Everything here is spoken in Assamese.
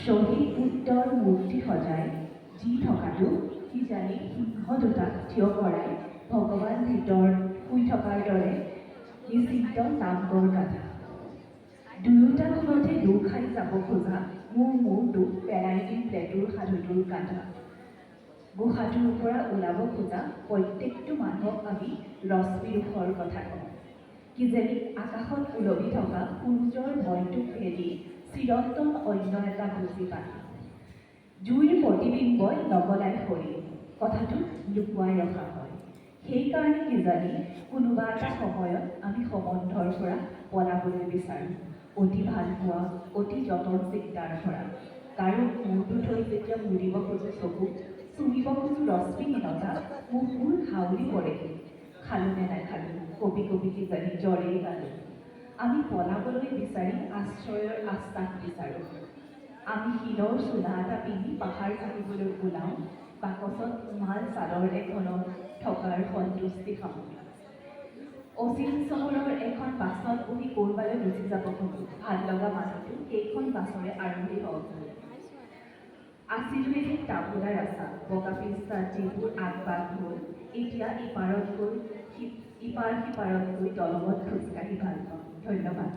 শ্বহীদ পুত্ৰৰ মূৰ্তি সজাই যি থকাটো কিজানি সিংহ দুটাক থিয় কৰাই ভগৱান ভিতৰত শুই থকাৰ দৰে নিশ্চিত নামবৰ গাথা। দুয়োটা গুণতে দু খাই যাব খোজা মোৰ মূৰটো পেলাই দি প্লেটুৰ সাধুটোৰ গাথা। গুহাটোৰ পৰা ওলাব খোজা প্ৰত্যেকটো মানুহক আমি ৰশ্মিৰোষৰ কথা কওঁ। কিজানি আকাশত উলমি থকা সূৰ্যৰ ভয়টোক ভেদি চিৰন্তন অন্য এটা বুজি পায়। জুইৰ প্ৰতিবিম্বই নগলাই সৰি কথাটো লুকুৱাই ৰখা হয়। সেইকাৰণে কিজানি কোনোবা এটা সময়ত আমি সম্বন্ধৰ পৰা পলাবলৈ বিচাৰোঁ, অতি ভাল পোৱা, অতি যতন চিন্তাৰ পৰা। কাৰো মূৰটো থৈ যেতিয়া মুৰিব খোজো চকু, চুমিব খোজো ৰশ্মিহীনতা, মুখবোৰ হাউলি পৰে। খালোঁ নে নাখালোঁ, কবি কবি কিজানি জ্বৰেই গালোঁ। আমি পলাবলৈ বিচাৰি আশ্ৰয়ৰ আশ্বাস বিচাৰোঁ। আমি শিলৰ চোলা এটা পিন্ধি পাহাৰ কাঢ়িবলৈ ওলাওঁ, বাকচত মাল চাদৰ এখনত থকাৰ সন্তুষ্টি সামৰি। অচিন চহৰৰ এখন বাছত বহি ক'ৰবালৈ গুচি যাব খোজোঁ, ভাল লগা মানুহটো সেইখন বাছৰে আৰোহী হওক। আছিলো এদিন টাবুলা ৰাস্তা, বগা পিষ্টাত যিবোৰ আগবাগ হ'ল, এতিয়া ইপাৰত গৈ ইপাৰ সিপাৰত গৈ দলঙত খোজকাঢ়ি ভাল পাওঁ। ধন্যবাদ।